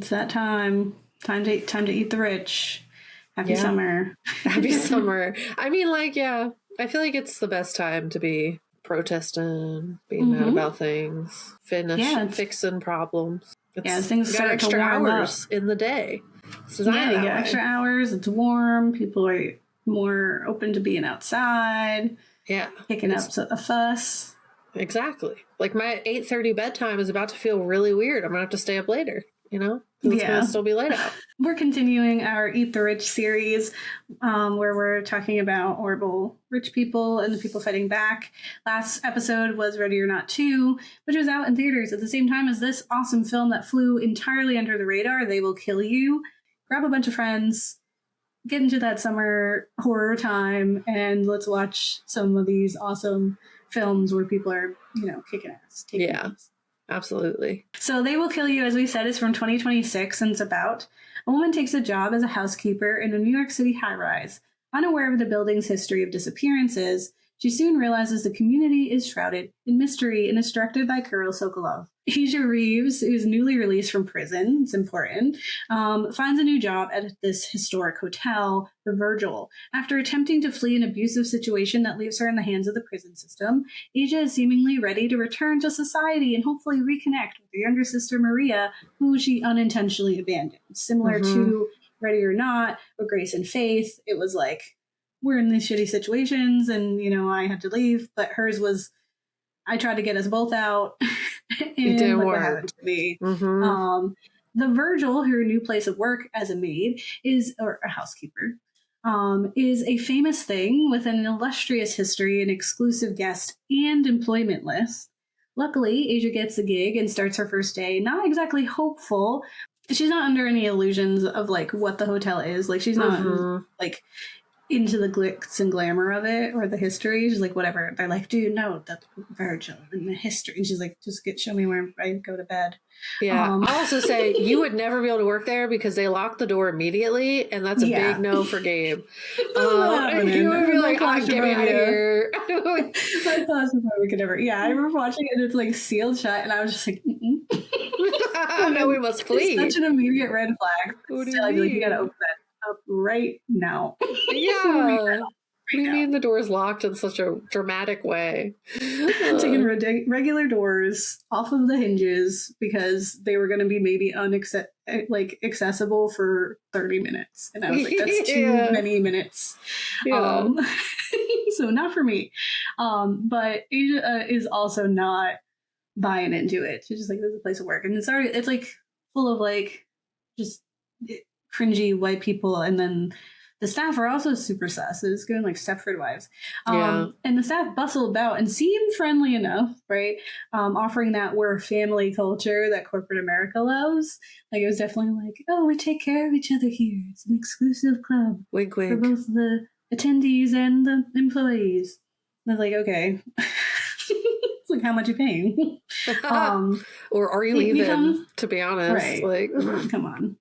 It's that time. Time to eat the rich. Happy summer. Happy summer. I mean, like, yeah, I feel like it's the best time to be protesting, being mad about things, fixing problems. Things start to warm up in the day. You get extra hours. It's warm. People are more open to being outside. Yeah. Picking up a fuss. Exactly. Like my 8:30 bedtime is about to feel really weird. I'm going to have to stay up later, you know? It's going to still be light out. We're continuing our Eat the Rich series where we're talking about horrible rich people and the people fighting back. Last episode was Ready or Not 2, which was out in theaters at the same time as this awesome film that flew entirely under the radar, They Will Kill You. Grab a bunch of friends, get into that summer horror time, and let's watch some of these awesome films where people are, kicking ass. Names. Absolutely. So They Will Kill You, as we said, is from 2026, and it's about a woman takes a job as a housekeeper in a New York City high-rise. Unaware of the building's history of disappearances, she soon realizes the community is shrouded in mystery and is directed by Kirill Sokolov. Asia Reeves, who's newly released from prison, it's important, finds a new job at this historic hotel, the Virgil. After attempting to flee an abusive situation that leaves her in the hands of the prison system, Asia is seemingly ready to return to society and hopefully reconnect with her younger sister Maria, who she unintentionally abandoned. Similar to Ready or Not, with Grace and Faith, it was like, we're in these shitty situations and, I had to leave, but hers was, I tried to get us both out. It didn't work. What happened to me. The Virgil, her new place of work as a maid or a housekeeper, is a famous thing with an illustrious history, an exclusive guest and employment list. Luckily, Asia gets the gig and starts her first day not exactly hopeful. She's not under any illusions of like what the hotel is. Like she's not like into the glitz and glamour of it or the history. She's like, whatever. They're like, dude, no, the Virgil and the history. And she's like, just show me where I go to bed. Yeah. I'll also say you would never be able to work there because they lock the door immediately, and that's a big no for Gabe. And you would be like, get me out of here. My claustrophobic could never. Yeah, I remember watching it and it's like sealed shut, and I was just like, no, we must flee. It's such an immediate red flag. What do you mean? Like, you gotta open that up right now. Yeah. What do you mean the door's locked in such a dramatic way? Taking regular doors off of the hinges because they were going to be maybe accessible for 30 minutes. And I was like, that's too many minutes. Yeah. So not for me. But Asia is also not buying into it. She's just like, this is a place of work. And it's like full of like just cringy white people, and then the staff are also super sus. It's going like Stepford Wives. And the staff bustle about and seem friendly enough, right? Offering that we're family culture that corporate America loves. Like it was definitely like, oh, we take care of each other here. It's an exclusive club. Wink, wink. For both the attendees and the employees. And I was like, okay. It's like, how much you paying? Or are you even, to be honest? Right. Like, come on.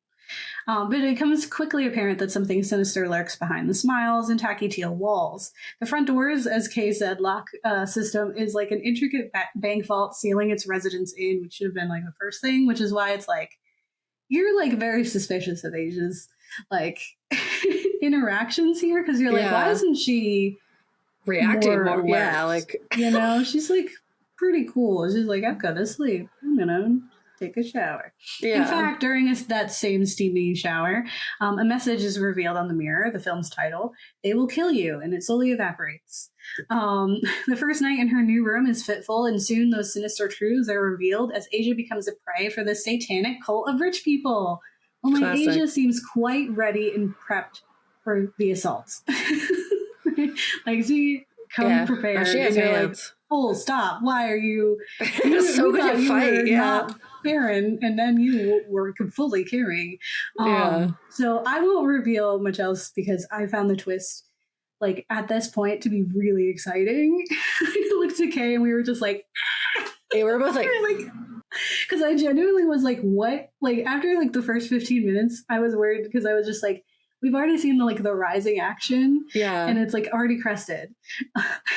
But it becomes quickly apparent that something sinister lurks behind the smiles and tacky teal walls. The front doors, as Kay said, lock system is like an intricate bank vault sealing its residents in, which should have been like the first thing, which is why it's like, you're like very suspicious of Asia's like interactions here, because you're like, why isn't she reacting more? Yeah, like, she's like pretty cool. She's like, I've got to sleep. I'm gonna take a shower. Yeah. In fact, during that same steamy shower, a message is revealed on the mirror, the film's title, They Will Kill You, and it slowly evaporates. The first night in her new room is fitful, and soon those sinister truths are revealed as Asia becomes a prey for the satanic cult of rich people. Only classic. Asia seems quite ready and prepped for the assaults. Like, she comes prepared. She has hands. Like, stop. Why are you so good at fight? Not Karen, and then you were fully carrying. So I won't reveal much else because I found the twist, like, at this point to be really exciting. I looked at Kay and we were just like, we were both like, because I genuinely was like, what? Like, after like the first 15 minutes, I was worried because I was just like, we've already seen the rising action. Yeah. And it's like already crested.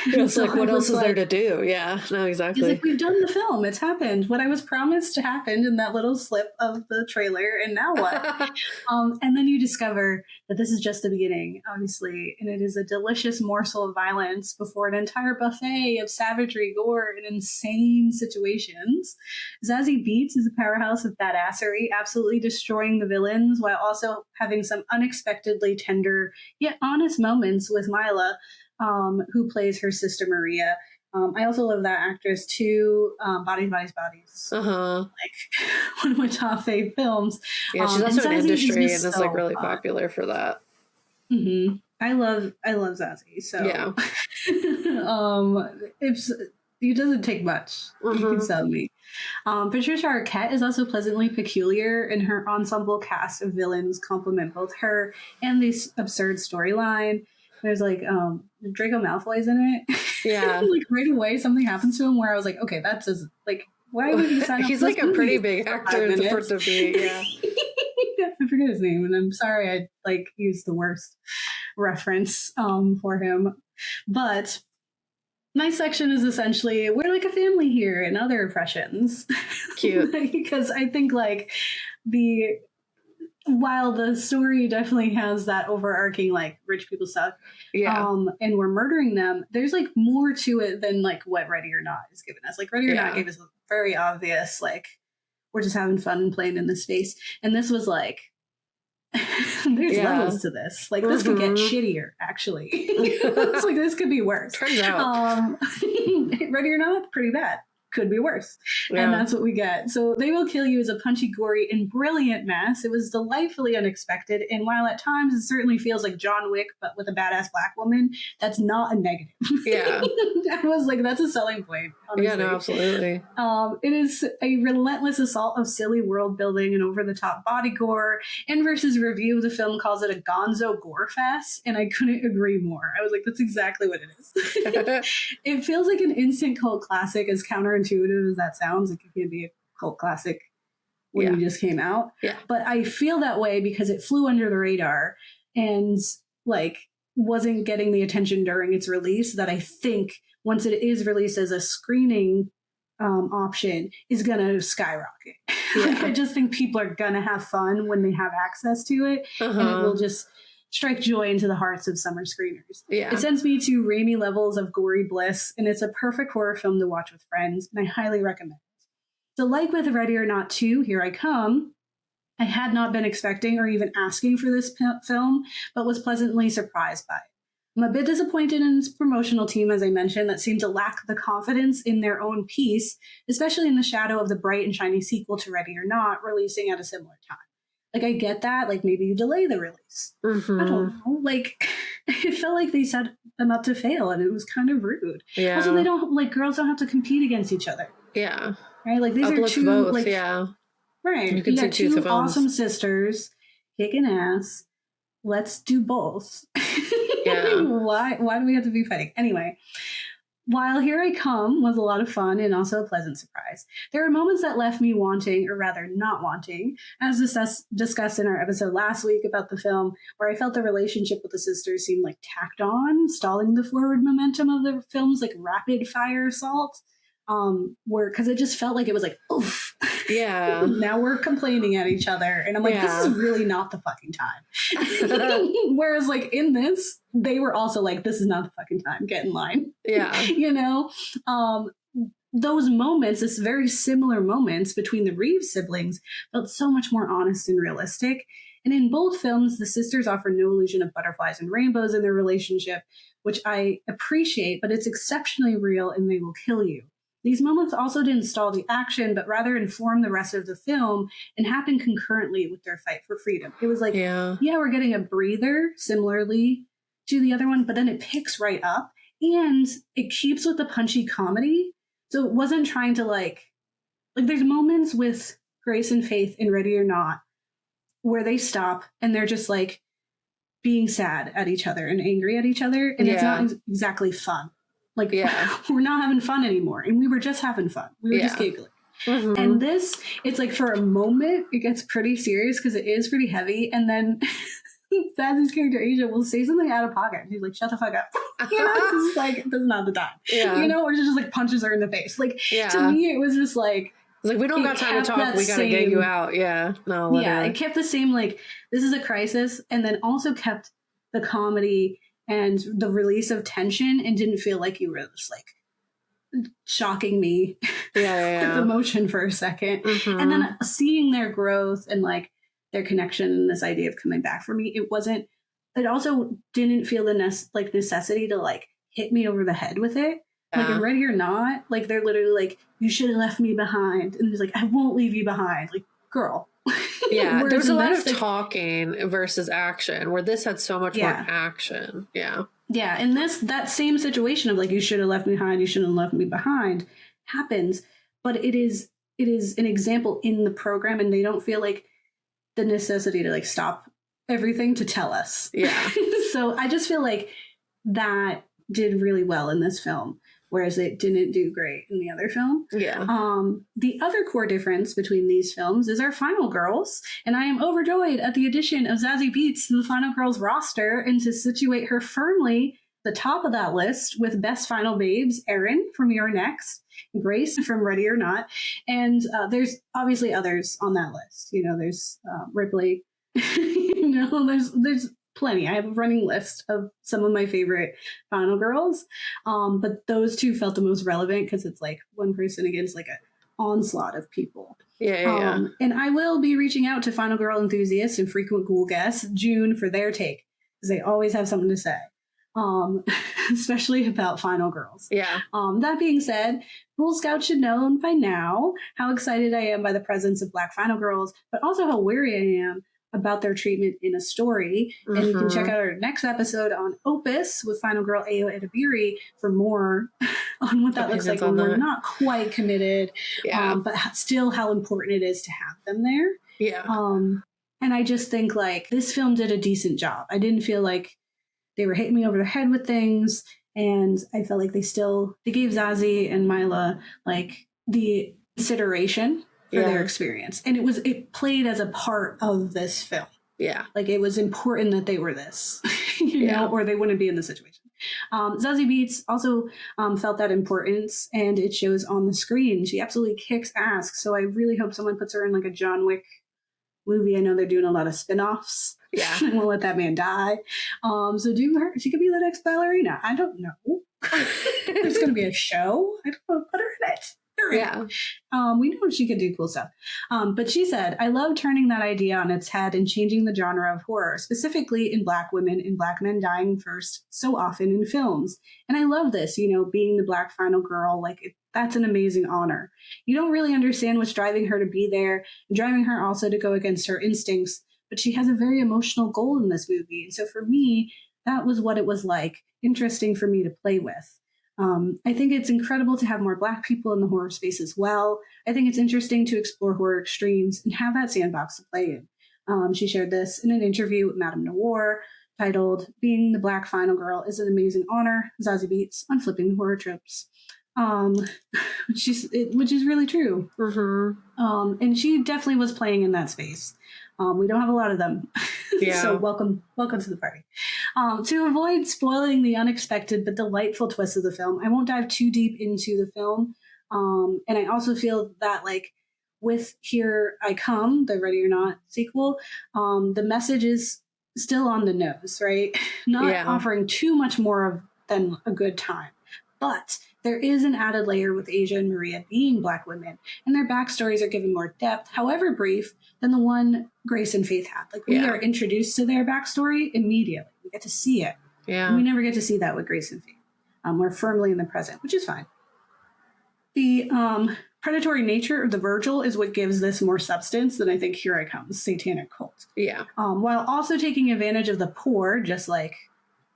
It's so like, what else is there to do? Yeah, no, exactly. He's like, we've done the film. It's happened. What I was promised to happen in that little slip of the trailer. And now what? And then you discover that this is just the beginning, obviously. And it is a delicious morsel of violence before an entire buffet of savagery, gore, and insane situations. Zazie Beetz is a powerhouse of badassery, absolutely destroying the villains while also having some unexpectedly tender yet honest moments with Mila, who plays her sister Maria. I also love that actress too. Bodies, Bodies, Bodies. Like one of my top fave films. Yeah, she's also in industry and is like really popular for that. Mm-hmm. I love Zazie. So yeah. If it doesn't take much, you can sell me. Patricia Arquette is also pleasantly peculiar, and her ensemble cast of villains complement both her and this absurd storyline. There's like Draco Malfoy's in it. Yeah. Like right away something happens to him where I was like, okay, that's his, like, why would he sign up? He's like a pretty big actor for to be, yeah. I forget his name, and I'm sorry I like used the worst reference for him. But my section is essentially we're like a family here and other impressions. Cute. Because I think like while the story definitely has that overarching like rich people stuff, and we're murdering them, there's like more to it than like what Ready or Not is giving us. Like Ready or Not gave us a very obvious like we're just having fun and playing in this space, and this was like there's levels to this. Like this could get shittier. Actually, it's like this could be worse. Turns out, Ready or Not, pretty bad. Could be worse. And that's what we get. So They Will Kill You is a punchy, gory, and brilliant mess. It was delightfully unexpected, and while at times it certainly feels like John Wick but with a badass black woman, that's not a negative. Yeah. I was like, that's a selling point, honestly. Yeah, no, absolutely. It is a relentless assault of silly world building and over-the-top body gore. Inverse's review of the film calls it a gonzo gore fest, and I couldn't agree more. I was like, that's exactly what it is. It feels like an instant cult classic, as counterintuitive as that sounds. Like it can be a cult classic when you just came out. Yeah. But I feel that way because it flew under the radar and like wasn't getting the attention during its release that I think once it is released as a screening option is gonna skyrocket. Like, I just think people are gonna have fun when they have access to it, and it will just strike joy into the hearts of summer screeners. Yeah. It sends me to Raimi levels of gory bliss, and it's a perfect horror film to watch with friends, and I highly recommend it. So like with Ready or Not 2, Here I Come, I had not been expecting or even asking for this film, but was pleasantly surprised by it. I'm a bit disappointed in its promotional team, as I mentioned, that seemed to lack the confidence in their own piece, especially in the shadow of the bright and shiny sequel to Ready or Not releasing at a similar time. Like, I get that. Like, maybe you delay the release. I don't know. Like, it felt like they set them up to fail, and it was kind of rude. Yeah. Also, they don't, like, girls don't have to compete against each other. Yeah. Right? Like, these Uplift are two, both, like, right. You can got see two awesome sisters kicking ass. Let's do both. Yeah. Why do we have to be fighting? Anyway. While Here I Come was a lot of fun and also a pleasant surprise, there are moments that left me wanting, or rather not wanting, as discussed in our episode last week about the film, where I felt the relationship with the sisters seemed like tacked on, stalling the forward momentum of the film's like rapid fire assault. Because it just felt like it was like, oof. Yeah. Now we're complaining at each other. And I'm like, this is really not the fucking time. Whereas like in this, they were also like, this is not the fucking time. Get in line. Yeah. You know? Those moments, this very similar moments between the Reeves siblings felt so much more honest and realistic. And in both films, the sisters offer no illusion of butterflies and rainbows in their relationship, which I appreciate, but it's exceptionally real and They Will Kill You. These moments also didn't stall the action, but rather inform the rest of the film and happen concurrently with their fight for freedom. It was like, we're getting a breather similarly to the other one, but then it picks right up and it keeps with the punchy comedy. So it wasn't trying to like there's moments with Grace and Faith in Ready or Not where they stop and they're just like being sad at each other and angry at each other. And it's not exactly fun. Like, we're not having fun anymore. And we were just having fun. We were just giggling. And this, it's like for a moment, it gets pretty serious because it is pretty heavy. And then Zazzy's character Asia will say something out of pocket. She's like, "Shut the fuck up." It's like, that's not the time. Yeah. Or she just like punches her in the face. Like, to me, it was just like, it's like, we don't got time to talk. We gotta get you out. Yeah. No. Literally. Yeah, it kept the same, like, this is a crisis, and then also kept the comedy and the release of tension, and didn't feel like you were just like shocking me with emotion for a second. Mm-hmm. And then seeing their growth and like their connection and this idea of coming back for me, it also didn't feel the necessity to like hit me over the head with it. Like in Ready or Not, like they're literally like, "You should have left me behind," and he's like, "I won't leave you behind." Like, girl. Yeah, there's a lot of talking versus action, where this had so much more action. Yeah. Yeah, and that same situation of like, "You should have left me behind, you shouldn't have left me behind," happens, but it is an example in the program, and they don't feel like the necessity to like stop everything to tell us. Yeah. So I just feel like that did really well in this film, whereas it didn't do great in the other film. Yeah. The other core difference between these films is our Final Girls, and I am overjoyed at the addition of Zazie Beetz to the Final Girls roster, and to situate her firmly at the top of that list with Best Final Babes, Erin from You're Next, Grace from Ready or Not, and there's obviously others on that list. There's Ripley. There's plenty. I have a running list of some of my favorite Final Girls, but those two felt the most relevant because it's like one person against like an onslaught of people. Yeah. And I will be reaching out to Final Girl enthusiasts and frequent Ghoul guests June for their take, because they always have something to say, especially about Final Girls. Yeah. That being said, Ghoul Scouts should know by now how excited I am by the presence of Black Final Girls, but also how wary I am about their treatment in a story. Mm-hmm. And you can check out our next episode on Opus with Final Girl Ayo Edebiri for more on what that looks like when we're not quite committed, but still how important it is to have them there. Yeah. And I just think like this film did a decent job. I didn't feel like they were hitting me over the head with things, and I felt like they gave Zazie and Mila like the consideration for their experience, and it played as a part of this film. Yeah, like it was important that they were this, or they wouldn't be in the situation. Zazie Beetz also felt that importance, and it shows on the screen. She absolutely kicks ass. So I really hope someone puts her in like a John Wick movie. I know they're doing a lot of spin-offs. Yeah, I won't let that man die. So do her. She could be the next ballerina. I don't know. There's going to be a show. I don't know. Put her in it. Yeah. We know she could do cool stuff. But she said, "I love turning that idea on its head and changing the genre of horror, specifically in Black women and Black men dying first so often in films. And I love this, being the Black final girl, that's an amazing honor. You don't really understand what's driving her to be there, and driving her also to go against her instincts, but she has a very emotional goal in this movie. And so for me, that was what it was like, interesting for me to play with. I think it's incredible to have more Black people in the horror space as well. I think it's interesting to explore horror extremes and have that sandbox to play in." She shared this in an interview with Madame Noir titled "Being the Black Final Girl is an Amazing Honor, Zazie Beetz on Flipping the Horror Tropes." Which is really true. Mm-hmm. And she definitely was playing in that space. We don't have a lot of them. Yeah. So welcome to the party. To avoid spoiling the unexpected but delightful twists of the film, I won't dive too deep into the film. And I also feel that with Here I Come, the Ready or Not sequel, the message is still on the nose, right? Not offering too much more than a good time. But there is an added layer with Asia and Maria being Black women, and their backstories are given more depth, however brief, than the one Grace and Faith had. We are introduced to their backstory immediately. We get to see it. Yeah. And we never get to see that with Grace and Faith. We're firmly in the present, which is fine. The predatory nature of the Virgil is what gives this more substance than I think Here I Come's satanic cult. Yeah. While also taking advantage of the poor, just like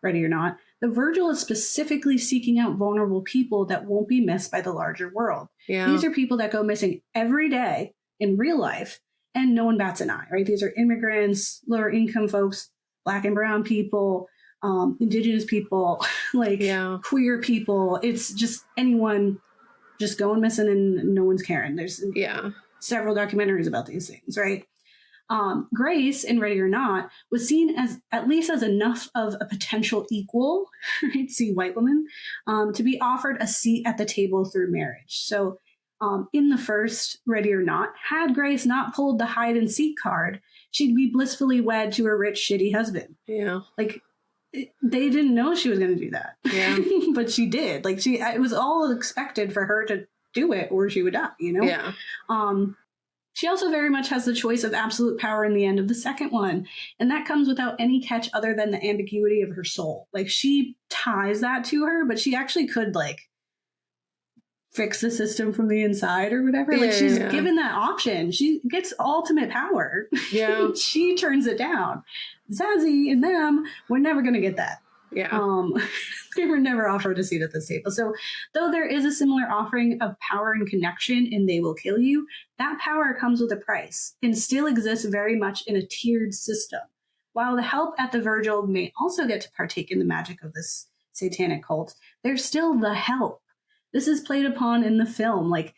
Ready or Not, the Virgil is specifically seeking out vulnerable people that won't be missed by the larger world. Yeah. These are people that go missing every day in real life, and no one bats an eye, right? These are immigrants, lower income folks, Black and brown people, indigenous people, queer people. It's just anyone just going missing and no one's caring. There's several documentaries about these things, right? Grace, in Ready or Not, was seen as at least as enough of a potential equal, right, see white woman, to be offered a seat at the table through marriage. So in the first Ready or Not, had Grace not pulled the hide and seek card, she'd be blissfully wed to a rich, shitty husband. Yeah. Like, they didn't know she was going to do that. Yeah. But she did. Like, it was all expected for her to do it or she would die, you know? Yeah. She also very much has the choice of absolute power in the end of the second one. And that comes without any catch other than the ambiguity of her soul. Like, she ties that to her, but she actually could, like, fix the system from the inside or whatever. Like, she's given that option. She gets ultimate power. Yeah. She turns it down. Zazie and them were never going to get that. Yeah. They were never offered a seat at this table. So though there is a similar offering of power and connection in They Will Kill You, that power comes with a price and still exists very much in a tiered system. While the help at the Virgil may also get to partake in the magic of this satanic cult, there's still the help. This is played upon in the film, like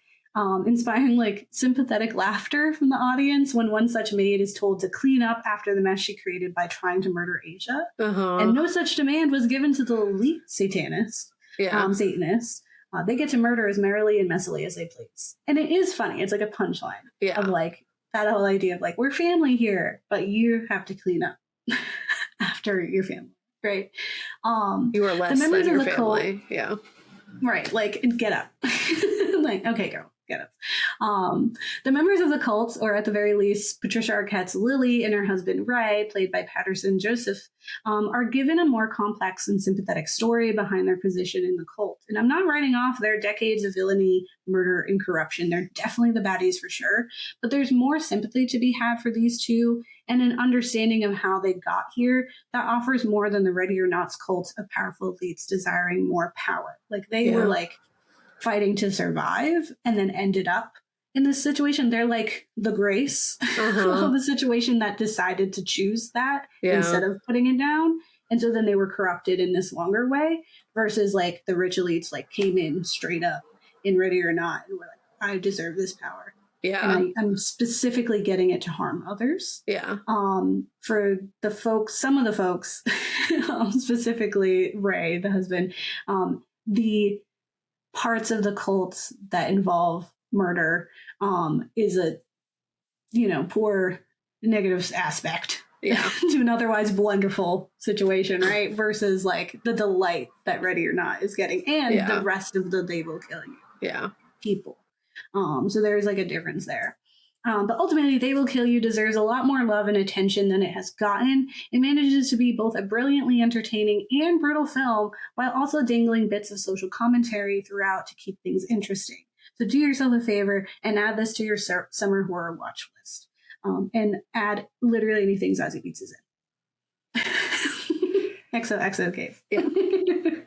inspiring like sympathetic laughter from the audience when one such maid is told to clean up after the mess she created by trying to murder Asia. And no such demand was given to the elite Satanists. They get to murder as merrily and messily as they please. And it is funny. It's like a punchline of like that whole idea of like, we're family here, but you have to clean up after your family, right? You are less than your family. Yeah. Right. Like, get up. Like, okay, girl. Get up. The members of the cult, or at the very least, Patricia Arquette's Lily and her husband Ray, played by Patterson Joseph, are given a more complex and sympathetic story behind their position in the cult. And I'm not writing off their decades of villainy, murder, and corruption. They're definitely the baddies for sure. But there's more sympathy to be had for these two and an understanding of how they got here that offers more than the Ready or Not's cult of powerful elites desiring more power. Like, they were like fighting to survive and then ended up in this situation. They're like the Grace of the situation that decided to choose that instead of putting it down. And so then they were corrupted in this longer way versus like the rich elites like came in straight up in Ready or Not and were like, I deserve this power. Yeah. And I'm specifically getting it to harm others. Yeah. For the folks, some of the folks, specifically Ray, the husband, the parts of the cult that involve murder is a, poor negative aspect to an otherwise wonderful situation, right? Versus like the delight that Ready or Not is getting and the rest of the They Will Kill You people. So there's like a difference there. But ultimately, They Will Kill You deserves a lot more love and attention than it has gotten. It manages to be both a brilliantly entertaining and brutal film, while also dangling bits of social commentary throughout to keep things interesting. So do yourself a favor and add this to your summer horror watch list. And add literally anything Zazie Beetz is in. XOXO Cave. Yeah.